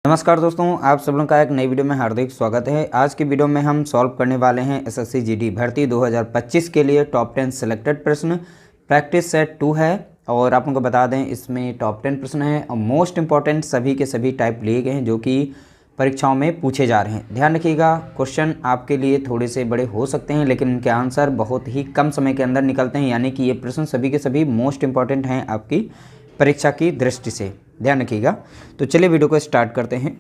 नमस्कार दोस्तों, आप सब लोगों का एक नई वीडियो में हार्दिक स्वागत है। आज की वीडियो में हम सॉल्व करने वाले हैं एसएससी जीडी भर्ती 2025 के लिए टॉप 10 सिलेक्टेड प्रश्न। प्रैक्टिस सेट 2 है और आप लोगों को बता दें इसमें टॉप 10 प्रश्न हैं और मोस्ट इंपॉर्टेंट सभी के सभी टाइप लिए गए हैं जो कि परीक्षाओं में पूछे जा रहे हैं। ध्यान रखिएगा, क्वेश्चन आपके लिए थोड़े से बड़े हो सकते हैं लेकिन इनके आंसर बहुत ही कम समय के अंदर निकलते हैं, यानी कि ये प्रश्न सभी के सभी मोस्ट इंपॉर्टेंट हैं आपकी परीक्षा की दृष्टि से। ध्यान रखिएगा। तो चलिए वीडियो को स्टार्ट करते हैं।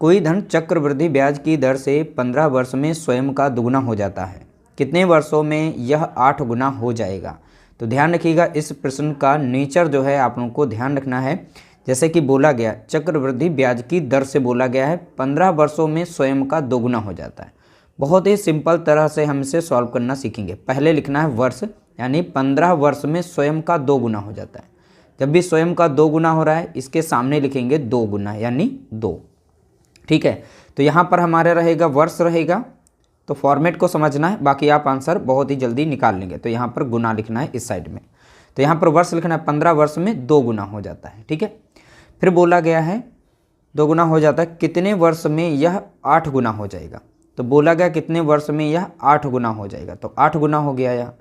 कोई धन चक्रवृद्धि ब्याज की दर से 15 वर्ष में स्वयं का दुगुना हो जाता है, कितने वर्षों में यह 8 गुना हो जाएगा? तो ध्यान रखिएगा, इस प्रश्न का नेचर जो है आप लोगों को ध्यान रखना है। जैसे कि बोला गया चक्रवृद्धि ब्याज की दर से बोला गया है 15 वर्षों में स्वयं का दोगुना हो जाता है। बहुत ही सिंपल तरह से हम इसे सॉल्व करना सीखेंगे। पहले लिखना है वर्ष, यानी 15 वर्ष में स्वयं का 2 गुना हो जाता है। जब भी स्वयं का 2 गुना हो रहा है इसके सामने लिखेंगे 2 गुना यानी 2। ठीक है, तो यहाँ पर हमारा रहेगा वर्ष रहेगा, तो फॉर्मेट को समझना है, बाकी आप आंसर बहुत ही जल्दी निकाल लेंगे। तो यहाँ पर गुना लिखना है इस साइड में, तो यहाँ पर वर्ष लिखना है। 15 वर्ष में 2 गुना हो जाता है। ठीक है, फिर बोला गया है 2 गुना हो जाता है, कितने वर्ष में यह 8 गुना हो जाएगा? तो बोला गया कितने वर्ष में यह 8 गुना हो जाएगा, तो 8 गुना हो गया। या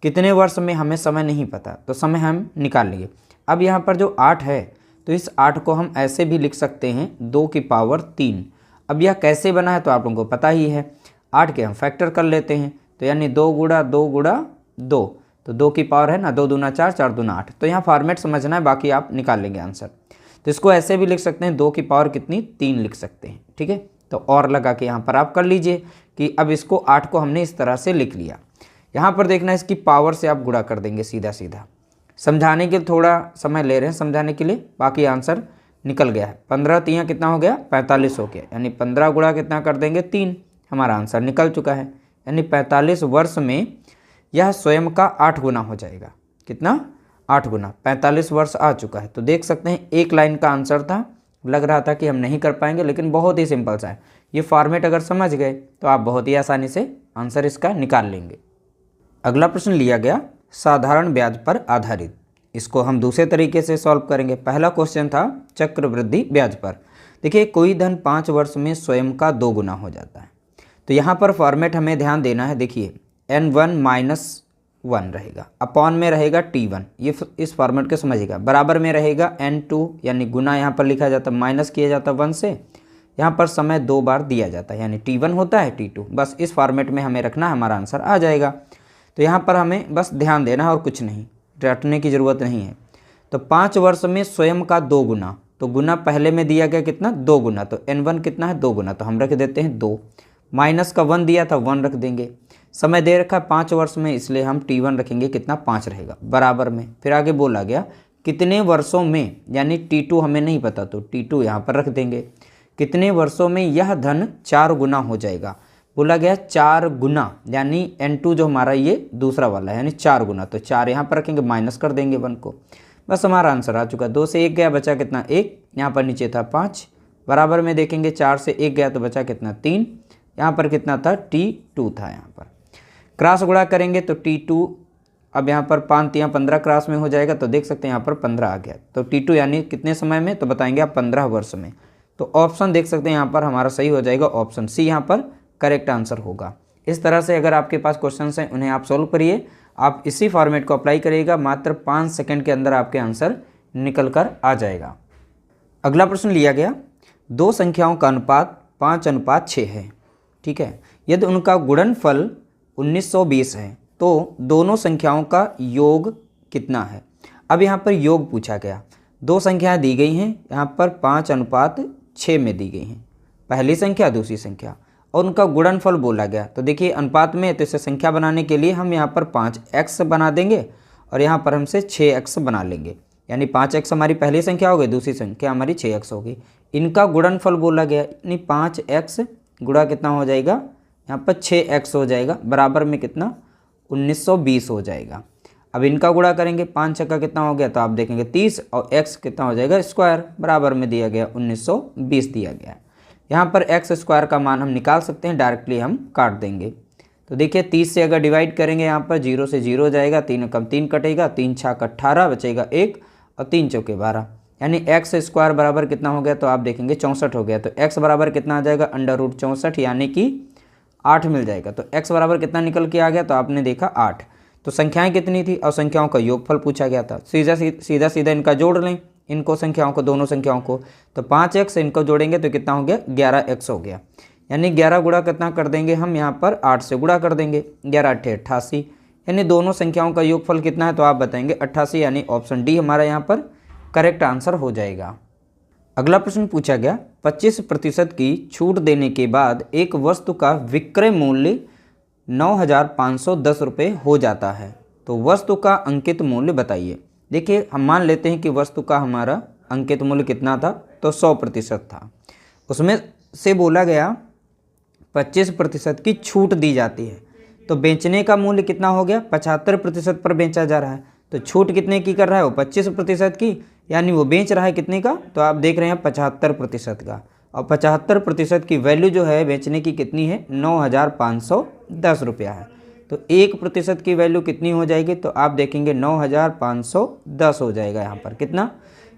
कितने वर्ष में हमें समय नहीं पता, तो समय हम निकाल लेंगे। अब यहाँ पर जो 8 है तो इस 8 को हम ऐसे भी लिख सकते हैं 2 की पावर 3। अब यह कैसे बना है तो आप लोगों को पता ही है। 8 के हम फैक्टर कर लेते हैं, तो यानी 2 गुणा 2 गुणा 2, तो 2 की पावर है ना, 2 दूना 4, 4 दूना 8। तो यहाँ फॉर्मेट समझना है, बाकी आप निकाल लेंगे आंसर। तो इसको ऐसे भी लिख सकते हैं, 2 की पावर कितनी 3 लिख सकते हैं। ठीक है, तो और लगा के यहाँ पर आप कर लीजिए कि अब इसको 8 को हमने इस तरह से लिख लिया। यहाँ पर देखना इसकी पावर से आप गुणा कर देंगे सीधा सीधा। समझाने के लिए थोड़ा समय ले रहे हैं समझाने के लिए, बाकी आंसर निकल गया है। 15 तियाँ कितना हो गया 45 हो गया, यानी 15 गुणा कितना कर देंगे 3, हमारा आंसर निकल चुका है। यानी 45 वर्ष में यह स्वयं का 8 गुना हो जाएगा। कितना 8 गुना, 45 वर्ष आ चुका है। तो देख सकते हैं एक लाइन का आंसर था, लग रहा था कि हम नहीं कर पाएंगे लेकिन बहुत ही सिंपल सा है। ये फॉर्मेट अगर समझ गए तो आप बहुत ही आसानी से आंसर इसका निकाल लेंगे। अगला प्रश्न लिया गया साधारण ब्याज पर आधारित। इसको हम दूसरे तरीके से सॉल्व करेंगे। पहला क्वेश्चन था चक्रवृद्धि ब्याज पर। देखिए कोई धन 5 वर्ष में स्वयं का 2 गुना हो जाता है, तो यहाँ पर फॉर्मेट हमें ध्यान देना है। देखिए n1 - 1 रहेगा, अपॉन में रहेगा t1, ये इस फॉर्मेट को समझिएगा। बराबर में रहेगा n2, यानी गुना यहाँ पर लिखा जाता है, माइनस किया जाता है 1 से। यहाँ पर समय 2 बार दिया जाता है, यानी t1 होता है t2। बस इस फॉर्मेट में हमें रखना है, हमारा आंसर आ जाएगा। तो यहाँ पर हमें बस ध्यान देना है और कुछ नहीं, रटने की ज़रूरत नहीं है। तो 5 वर्ष में स्वयं का 2 गुना, तो गुना पहले में दिया गया कितना 2 गुना, तो n1 कितना है 2 गुना, तो हम रख देते हैं 2। माइनस का 1 दिया था 1 रख देंगे। समय दे रखा 5 वर्ष में, इसलिए हम t1 रखेंगे, कितना 5 रहेगा बराबर में। फिर आगे बोला गया कितने वर्षों में, यानी t2 हमें नहीं पता तो t2 यहाँ पर रख देंगे। कितने वर्षों में यह धन 4 गुना हो जाएगा? बोला गया 4 गुना, यानी n2 जो हमारा ये दूसरा वाला है, यानी 4 गुना, तो 4 यहाँ पर रखेंगे, माइनस कर देंगे 1 को। बस हमारा आंसर आ चुका। 2 से 1 गया, बचा कितना 1, यहाँ पर नीचे था 5, बराबर में देखेंगे 4 से 1 गया तो बचा कितना 3, यहाँ पर कितना था t2 था। यहाँ पर क्रॉस गुणा करेंगे तो t2, अब यहाँ पर 5 या 15 क्रॉस में हो जाएगा, तो देख सकते हैं यहाँ पर 15 आ गया। तो t2 यानी कितने समय में, तो बताएंगे आप 15 वर्ष में। तो ऑप्शन देख सकते हैं यहाँ पर हमारा सही हो जाएगा, ऑप्शन सी यहाँ पर करेक्ट आंसर होगा। इस तरह से अगर आपके पास क्वेश्चंस हैं उन्हें आप सॉल्व करिए। आप इसी फॉर्मेट को अप्लाई करिएगा, मात्र 5 सेकंड के अंदर आपके आंसर निकल कर आ जाएगा। अगला प्रश्न लिया गया 2 संख्याओं का अनुपात 5:6 है। ठीक है, यदि उनका गुणनफल 1920 है तो दोनों संख्याओं का योग कितना है? अब यहाँ पर योग पूछा गया। 2 संख्याएँ दी गई हैं, यहाँ पर 5:6 में दी गई हैं, पहली संख्या दूसरी संख्या, और उनका गुणनफल बोला गया। तो देखिए अनुपात में, तो इसे संख्या बनाने के लिए हम यहाँ पर 5x बना देंगे और यहाँ पर हमसे 6x बना लेंगे, यानी 5x हमारी पहली संख्या हो गई, दूसरी संख्या हमारी 6x होगी। इनका गुणनफल बोला गया, यानी 5x गुणा कितना हो जाएगा, यहाँ पर 6x हो जाएगा, बराबर में कितना 1920 हो जाएगा। अब इनका गुणा करेंगे, 5 छक्का कितना हो गया, तो आप देखेंगे 30, और x कितना हो जाएगा स्क्वायर, बराबर में दिया गया 1920 दिया गया है। यहाँ पर एक्स स्क्वायर का मान हम निकाल सकते हैं, डायरेक्टली हम काट देंगे। तो देखिए 30 से अगर डिवाइड करेंगे, यहाँ पर 0 से 0 जाएगा, 3 कम 3 कटेगा, 3 छाक 18 बचेगा 1, और 3 चौके 12। यानी एक्स स्क्वायर बराबर कितना हो गया, तो आप देखेंगे 64 हो गया। तो एक्स बराबर कितना आ जाएगा, √64 यानी कि 8 मिल जाएगा। तो एक्स बराबर कितना निकल के आ गया, तो आपने देखा 8। तो संख्याएं कितनी थी और संख्याओं का योगफल पूछा गया था। सीधा इनका जोड़ लें, इनको संख्याओं को, दोनों संख्याओं को। तो 5x इनको जोड़ेंगे तो कितना हो गया, 11x हो गया। यानी 11 गुणा कितना कर देंगे हम यहाँ पर, 8 से गुणा कर देंगे, 11 8 88। यानी दोनों संख्याओं का योगफल कितना है, तो आप बताएंगे 88। यानी ऑप्शन डी हमारा यहाँ पर करेक्ट आंसर हो जाएगा। अगला प्रश्न पूछा गया, 25% की छूट देने के बाद एक वस्तु का विक्रय मूल्य 9,510 रुपये हो जाता है, तो वस्तु का अंकित मूल्य बताइए। देखिए हम मान लेते हैं कि वस्तु का हमारा अंकित मूल्य कितना था, तो 100% था। उसमें से बोला गया 25% की छूट दी जाती है, तो बेचने का मूल्य कितना हो गया, 75% पर बेचा जा रहा है। तो छूट कितने की कर रहा है, वो 25% की, यानी वो बेच रहा है कितने का, तो आप देख रहे हैं 75% का। और 75% की वैल्यू जो है बेचने की कितनी है, 9,510 रुपया है। तो 1% की वैल्यू कितनी हो जाएगी, तो आप देखेंगे 9,510 हो जाएगा। यहाँ पर कितना,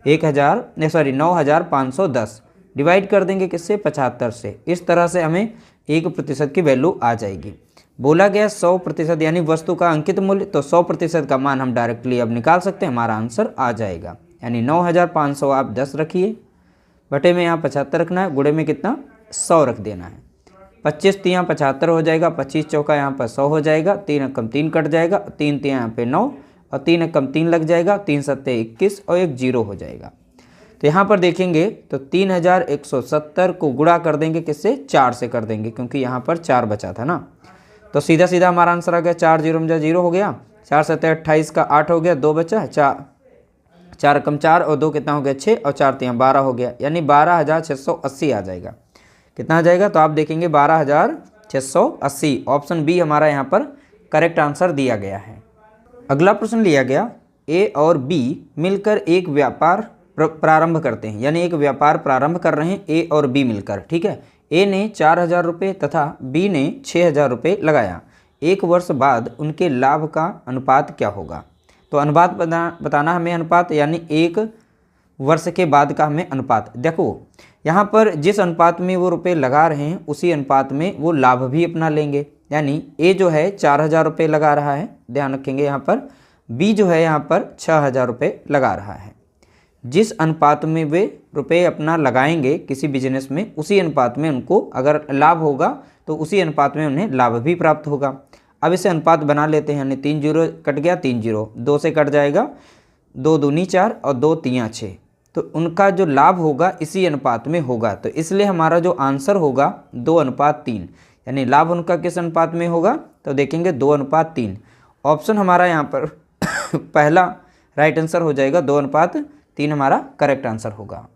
9,510 डिवाइड कर देंगे किससे, 75 से। इस तरह से हमें 1% की वैल्यू आ जाएगी। बोला गया 100% यानी वस्तु का अंकित मूल्य, तो 100% का मान हम डायरेक्टली अब निकाल सकते हैं, हमारा आंसर आ जाएगा। यानी 9,500 आप 10 रखिए, बटे में यहाँ 75 रखना है, गुणे में कितना 100 रख देना है। 25 तियाँ 75 हो जाएगा, 25 चौका यहाँ पर 100 हो जाएगा, 3 एकम 3 कट जाएगा, 3 तियाँ यहाँ पे 9 और 3 एकम 3 लग जाएगा, 3 सत्ते 21 और 1 0 हो जाएगा। तो यहाँ पर देखेंगे तो 3,170 को गुणा कर देंगे किससे, 4 से कर देंगे, क्योंकि यहाँ पर 4 बचा था ना। तो सीधा हमारा आंसर आ गया, 4 0 में 0 हो गया, 4 सत्ते 28 का 8 हो गया, 2 बचा, 4 एकम 4 और 2 कितना हो गया 6 और 4 तियाँ 12 हो गया। यानी 12,680 आ जाएगा। कितना आ जाएगा, तो आप देखेंगे 12,680। ऑप्शन बी हमारा यहाँ पर करेक्ट आंसर दिया गया है। अगला प्रश्न लिया गया, ए और बी मिलकर एक व्यापार प्रारंभ करते हैं, यानी एक व्यापार प्रारंभ कर रहे हैं ए और बी मिलकर, ठीक है। ए ने 4,000 रुपये तथा बी ने 6,000 रुपये लगाया। 1 वर्ष बाद उनके लाभ का अनुपात क्या होगा। तो अनुपात बताना हमें, अनुपात यानी 1 वर्ष के बाद का हमें अनुपात। देखो यहाँ पर जिस अनुपात में वो रुपये लगा रहे हैं उसी अनुपात में वो लाभ भी अपना लेंगे। यानी ए जो है 4,000 रुपये लगा रहा है, ध्यान रखेंगे यहाँ पर। बी जो है यहाँ पर 6,000 रुपये लगा रहा है। जिस अनुपात में वे रुपये अपना लगाएंगे किसी बिजनेस में, उसी अनुपात में उनको अगर लाभ होगा तो उसी अनुपात में उन्हें लाभ भी प्राप्त होगा। अब इसे अनुपात बना लेते हैं, यानी 3 0 कट गया, 3 0 2 से कट जाएगा, 2 दूनी 4 और 2 तियाँ 6। तो उनका जो लाभ होगा इसी अनुपात में होगा। तो इसलिए हमारा जो आंसर होगा 2:3, यानी लाभ उनका किस अनुपात में होगा, तो देखेंगे 2:3। ऑप्शन हमारा यहाँ पर पहला राइट आंसर हो जाएगा, 2:3 हमारा करेक्ट आंसर होगा।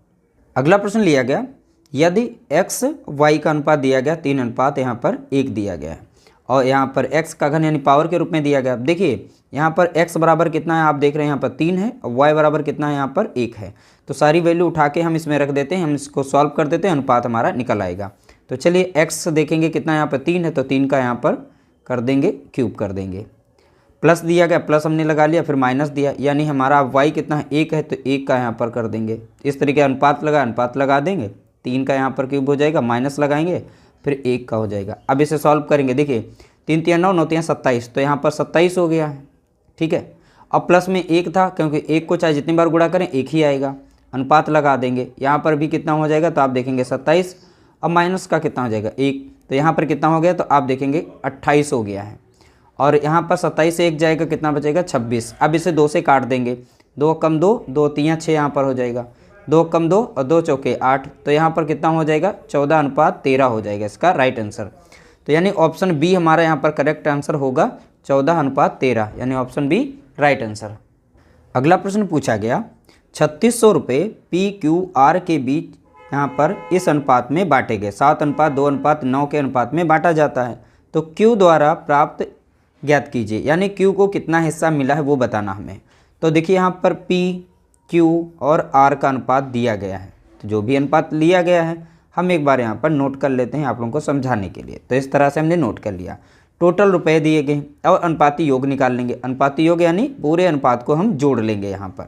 अगला प्रश्न लिया गया, यदि x y का अनुपात दिया गया 3 यहाँ पर 1 दिया गया है और यहाँ पर x का घन यानी पावर के रूप में दिया गया। देखिए यहाँ पर x बराबर कितना है, आप देख रहे हैं यहाँ पर 3 है और y बराबर कितना है, यहाँ पर 1 है। तो सारी वैल्यू उठा के हम इसमें रख देते हैं, हम इसको सॉल्व कर देते हैं, अनुपात हमारा निकल आएगा। तो चलिए x देखेंगे कितना, यहाँ पर 3 है तो 3 का यहाँ पर कर देंगे क्यूब कर देंगे। प्लस दिया गया, प्लस हमने लगा लिया, फिर माइनस दिया, यानी हमारा y कितना है 1 है तो 1 का यहाँ पर कर देंगे। इस तरीके अनुपात लगा देंगे, 3 का यहाँ पर क्यूब हो जाएगा, माइनस लगाएंगे, फिर 1 का हो जाएगा। अब इसे सॉल्व करेंगे, देखिए 3 3 9 9 3 27, तो यहाँ पर 27 हो गया है, ठीक है। अब प्लस में 1 था, क्योंकि 1 को चाहे जितनी बार गुणा करें 1 ही आएगा। अनुपात लगा देंगे, यहाँ पर भी कितना हो जाएगा, तो आप देखेंगे 27। अब माइनस का कितना हो जाएगा 1, तो यहाँ पर कितना हो गया, तो आप देखेंगे 28 हो गया है। और यहाँ पर 27 से 1 जाएगा, कितना बचेगा 26। अब इसे 2 से काट देंगे, 2 कम 2 2 तियाँ 6 यहाँ पर हो जाएगा, 2 कम 2 और 2 चौके 8, तो यहाँ पर कितना हो जाएगा 14:13 हो जाएगा इसका राइट आंसर। तो यानी ऑप्शन बी हमारा यहाँ पर करेक्ट आंसर होगा 14:13, यानी ऑप्शन बी राइट आंसर। अगला प्रश्न पूछा गया, 3600 रुपये PQR के बीच यहाँ पर इस अनुपात में बांटे गए, 7:2:9 के अनुपात में बांटा जाता है। तो Q द्वारा प्राप्त ज्ञात कीजिए, यानी Q को कितना हिस्सा मिला है वो बताना हमें। तो देखिए यहाँ पर P, Q और R का अनुपात दिया गया है, तो जो भी अनुपात लिया गया है हम एक बार यहाँ पर नोट कर लेते हैं आप लोगों को समझाने के लिए। तो इस तरह से हमने नोट कर लिया, टोटल रुपए दिए गए और अनुपाती योग निकाल लेंगे। अनुपाती योग यानी पूरे अनुपात को हम जोड़ लेंगे यहाँ पर,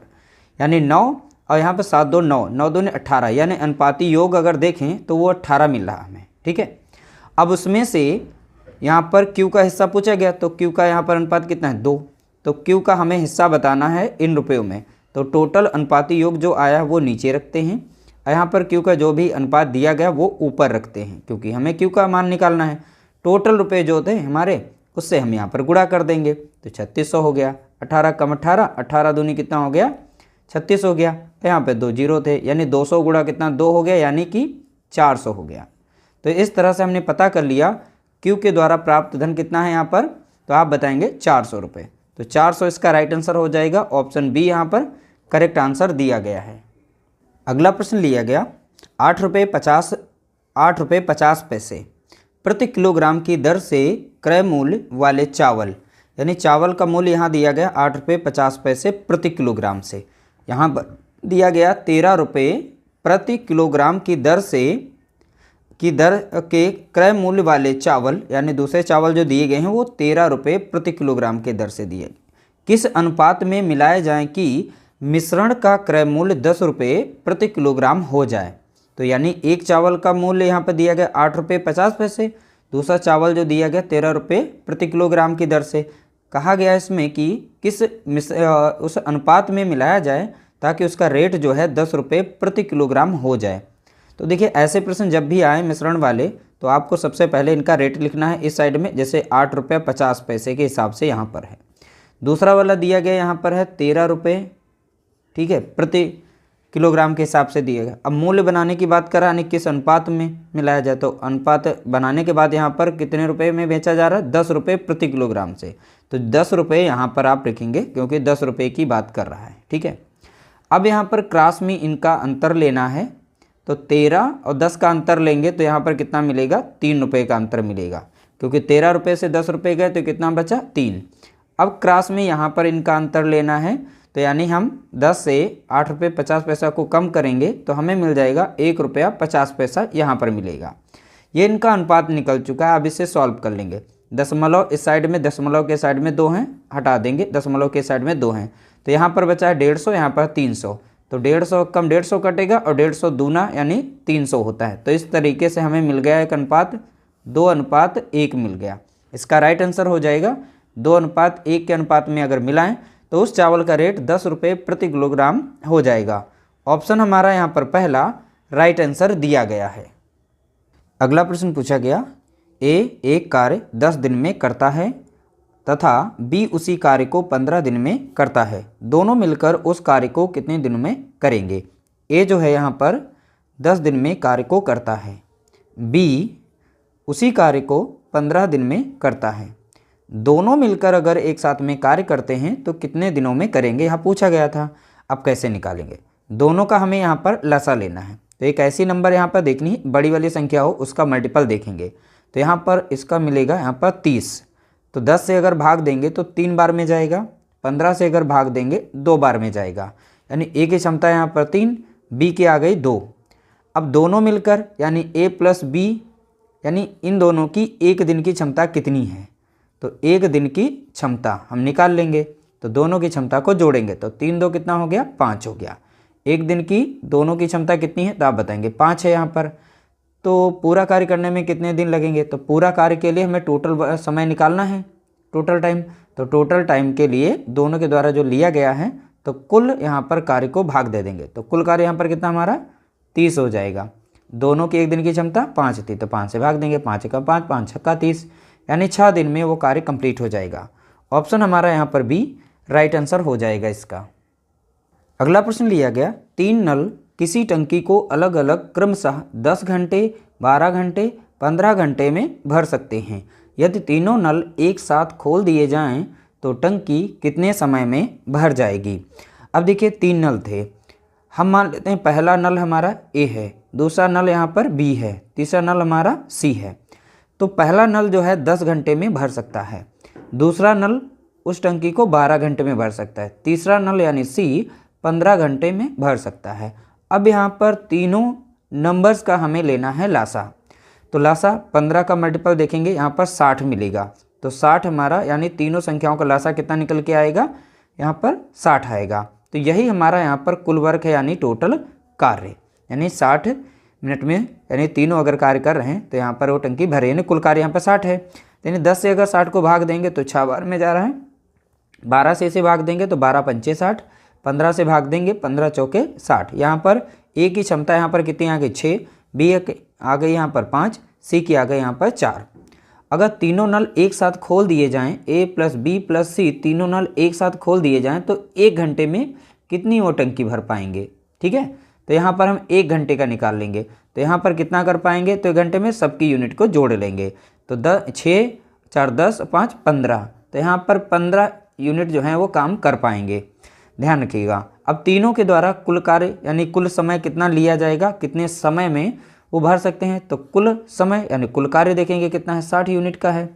यानी 9 और यहाँ पर 7 2 9, 9 2 18, यानी अनुपाती योग अगर देखें तो वो 18 मिल रहा हमें, ठीक है। अब उसमें से यहाँ पर Q का हिस्सा पूछा गया, तो Q का यहाँ पर अनुपात कितना है 2, तो Q का हमें हिस्सा बताना है इन रुपयों में। तो टोटल अनुपाती योग जो आया वो नीचे रखते हैं, यहाँ पर Q का जो भी अनुपात दिया गया वो ऊपर रखते हैं, क्योंकि हमें Q का मान निकालना है। टोटल रुपए जो थे हमारे उससे हम यहाँ पर गुणा कर देंगे, तो 3600 हो गया। 18 कम 18, 18 दूनी कितना हो गया 36 हो गया। यहाँ पे 2 जीरो थे, यानी 200 गुणा कितना 2 हो गया, यानी कि 400 हो गया। तो इस तरह से हमने पता कर लिया Q के द्वारा प्राप्त धन कितना है यहाँ पर, तो आप बताएंगे 400 रुपये। तो 400 इसका राइट आंसर हो जाएगा, ऑप्शन बी यहाँ पर करेक्ट आंसर दिया गया है। अगला प्रश्न लिया गया 8 रुपये 50 पैसे प्रति किलोग्राम की दर से क्रय मूल्य वाले चावल, यानी चावल का मूल्य यहाँ दिया गया 8 रुपये 50 पैसे प्रति किलोग्राम से, यहाँ पर दिया गया 13 रुपये प्रति किलोग्राम की दर के क्रय मूल्य वाले चावल, यानी दूसरे चावल जो दिए गए हैं वो 13 रुपये प्रति किलोग्राम के दर से दिए। किस अनुपात में मिलाए जाएं कि मिश्रण का क्रय मूल्य 10 रुपये प्रति किलोग्राम हो जाए। तो यानी एक चावल का मूल्य यहाँ पर दिया गया 8 रुपये 50 पैसे, दूसरा चावल जो दिया गया 13 रुपये प्रति किलोग्राम की दर से। कहा गया इसमें कि किस उस अनुपात में मिलाया जाए ताकि उसका रेट जो है 10 रुपये प्रति किलोग्राम हो जाए। तो देखिए ऐसे प्रश्न जब भी आए मिश्रण वाले, तो आपको सबसे पहले इनका रेट लिखना है इस साइड में, जैसे 8 रुपये 50 पैसे के हिसाब से यहाँ पर है। दूसरा वाला दिया गया यहाँ पर है 13 रुपये, ठीक है, प्रति किलोग्राम के हिसाब से दिया गया। अब मूल्य बनाने की बात करा, यानी किस अनुपात में मिलाया जाए, तो अनुपात बनाने के बाद यहाँ पर कितने रुपए में बेचा जा रहा है 10 रुपये प्रति किलोग्राम से, तो 10 रुपये यहाँ पर आप लिखेंगे क्योंकि 10 रुपये की बात कर रहा है, ठीक है। अब यहाँ पर क्रॉस में इनका अंतर लेना है, तो 13 और 10 का अंतर लेंगे तो यहाँ पर कितना मिलेगा 3 रुपये का अंतर मिलेगा, क्योंकि 13 रुपये से 10 रुपये गए तो कितना बचा 3। अब क्रॉस में यहाँ पर इनका अंतर लेना है, तो यानी हम 10 से 8 रुपये 50 पैसा को कम करेंगे तो हमें मिल जाएगा 1 रुपया 50 पैसा यहाँ पर मिलेगा। ये इनका अनुपात निकल चुका है। अब इसे सॉल्व कर लेंगे। दशमलव इस साइड में, दशमलव के साइड में 2 हैं, हटा देंगे, दशमलव के साइड में 2 हैं, तो यहाँ पर बचा है 150, यहाँ पर 300, तो 150 कम 150 कटेगा और 150 दूना यानी 300 होता है। तो इस तरीके से हमें मिल गया एक अनुपात 2:1 मिल गया। इसका राइट आंसर हो जाएगा 2:1 के अनुपात में अगर मिलाएं तो उस चावल का रेट 10 रुपये प्रति किलोग्राम हो जाएगा। ऑप्शन हमारा यहाँ पर पहला राइट आंसर दिया गया है। अगला प्रश्न पूछा गया, ए एक कार्य 10 दिन में करता है तथा बी उसी कार्य को 15 दिन में करता है, दोनों मिलकर उस कार्य को कितने दिनों में करेंगे। ए जो है यहाँ पर 10 दिन में कार्य को करता है, बी उसी कार्य को 15 दिन में करता है, दोनों मिलकर अगर एक साथ में कार्य करते हैं तो कितने दिनों में करेंगे, यहाँ पूछा गया था। अब कैसे निकालेंगे, दोनों का हमें यहाँ पर लसा लेना है। तो एक ऐसी नंबर यहाँ पर देखनी, बड़ी वाली संख्या हो उसका मल्टीपल देखेंगे, तो यहाँ पर इसका मिलेगा यहाँ पर 30, तो 10 से अगर भाग देंगे तो 3 बार में जाएगा, 15 से अगर भाग देंगे 2 बार में जाएगा, यानी ए की क्षमता यहाँ पर 3, बी की आ गई 2। अब दोनों मिलकर यानी ए प्लस बी, यानी इन दोनों की एक दिन की क्षमता कितनी है, तो एक दिन की क्षमता हम निकाल लेंगे। तो दोनों की क्षमता को जोड़ेंगे तो 3 2 कितना हो गया 5 हो गया। एक दिन की दोनों की क्षमता कितनी है तो आप बताएंगे 5 है यहाँ पर। तो पूरा कार्य करने में कितने दिन लगेंगे, तो पूरा कार्य के लिए हमें टोटल समय निकालना है, टोटल टाइम। तो टोटल टाइम के लिए दोनों के द्वारा जो लिया गया है तो कुल यहाँ पर कार्य को भाग दे देंगे, तो कुल कार्य यहाँ पर कितना हमारा 30 हो जाएगा। दोनों की एक दिन की क्षमता 5 थी तो 5 से भाग देंगे, 5 का 5, 5 छक्का 30, यानी 6 दिन में वो कार्य कंप्लीट हो जाएगा। ऑप्शन हमारा यहाँ पर बी राइट आंसर हो जाएगा इसका। अगला प्रश्न लिया गया, 3 नल किसी टंकी को अलग अलग क्रमशः 10 घंटे, 12 घंटे, 15 घंटे में भर सकते हैं। यदि तीनों नल एक साथ खोल दिए जाएं तो टंकी कितने समय में भर जाएगी। अब देखिए 3 नल थे, हम मान लेते हैं पहला नल हमारा ए है, दूसरा नल यहाँ पर बी है, तीसरा नल हमारा सी है। तो पहला नल जो है 10 घंटे में भर सकता है, दूसरा नल उस टंकी को 12 घंटे में भर सकता है, तीसरा नल यानी सी 15 घंटे में भर सकता है। अब यहाँ पर तीनों नंबर्स का हमें लेना है लासा, तो लासा 15 का मल्टीपल देखेंगे यहाँ पर 60 मिलेगा, तो 60 हमारा यानी तीनों संख्याओं का लासा कितना निकल के आएगा, यहाँ पर 60 आएगा। तो यही हमारा यहाँ पर कुल वर्क है, यानी टोटल कार्य, यानी 60 मिनट में, यानी तीनों अगर कार्य कर रहे हैं तो यहाँ पर वो टंकी भरे, यानी कुल कार्य यहाँ पर 60 है। यानी 10 से अगर 60 को भाग देंगे तो 6 बार में जा रहा है, 12 से इसे भाग देंगे तो 12 पंचे 60, 15 से भाग देंगे 15 चौके 60। यहाँ पर ए की क्षमता यहाँ पर कितनी आ गई 6, बी आ गई यहाँ पर 5, सी की आ गई यहाँ पर 4। अगर तीनों नल एक साथ खोल दिए जाएं, ए प्लस बी प्लस सी तीनों नल एक साथ खोल दिए जाएं तो 1 घंटे में कितनी वो टंकी भर पाएंगे। ठीक है, तो यहाँ पर हम 1 घंटे का निकाल लेंगे, तो यहाँ पर कितना कर पाएंगे, तो 1 घंटे में सबकी यूनिट को जोड़ लेंगे, तो 6 4 10 5 15, तो यहाँ पर 15 यूनिट जो है वो काम कर पाएंगे। ध्यान रखिएगा, अब तीनों के द्वारा कुल कार्य यानी कुल समय कितना लिया जाएगा, कितने समय में वो भर सकते हैं, तो कुल समय यानी कुल कार्य देखेंगे कितना है 60 यूनिट का है,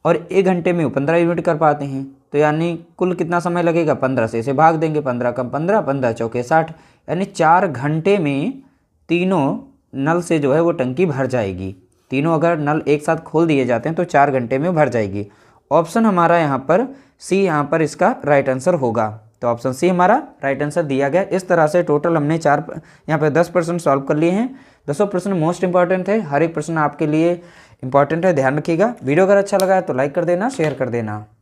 और 1 घंटे में वो 15 यूनिट कर पाते हैं, तो यानी कुल कितना समय लगेगा, 15 से इसे भाग देंगे, 15 कम 15, 15 चौके 60, यानी 4 घंटे में तीनों नल से जो है वो टंकी भर जाएगी। तीनों अगर नल एक साथ खोल दिए जाते हैं तो 4 घंटे में भर जाएगी। ऑप्शन हमारा यहाँ पर सी यहाँ पर इसका राइट आंसर होगा, तो ऑप्शन सी हमारा राइट आंसर दिया गया। इस तरह से टोटल हमने यहाँ पर 10 प्रश्न सॉल्व कर लिए हैं। 10 प्रश्न मोस्ट इंपॉर्टेंट है, हर एक प्रश्न आपके लिए इंपॉर्टेंट है, ध्यान रखिएगा। वीडियो अगर अच्छा लगा है तो लाइक कर देना, शेयर कर देना।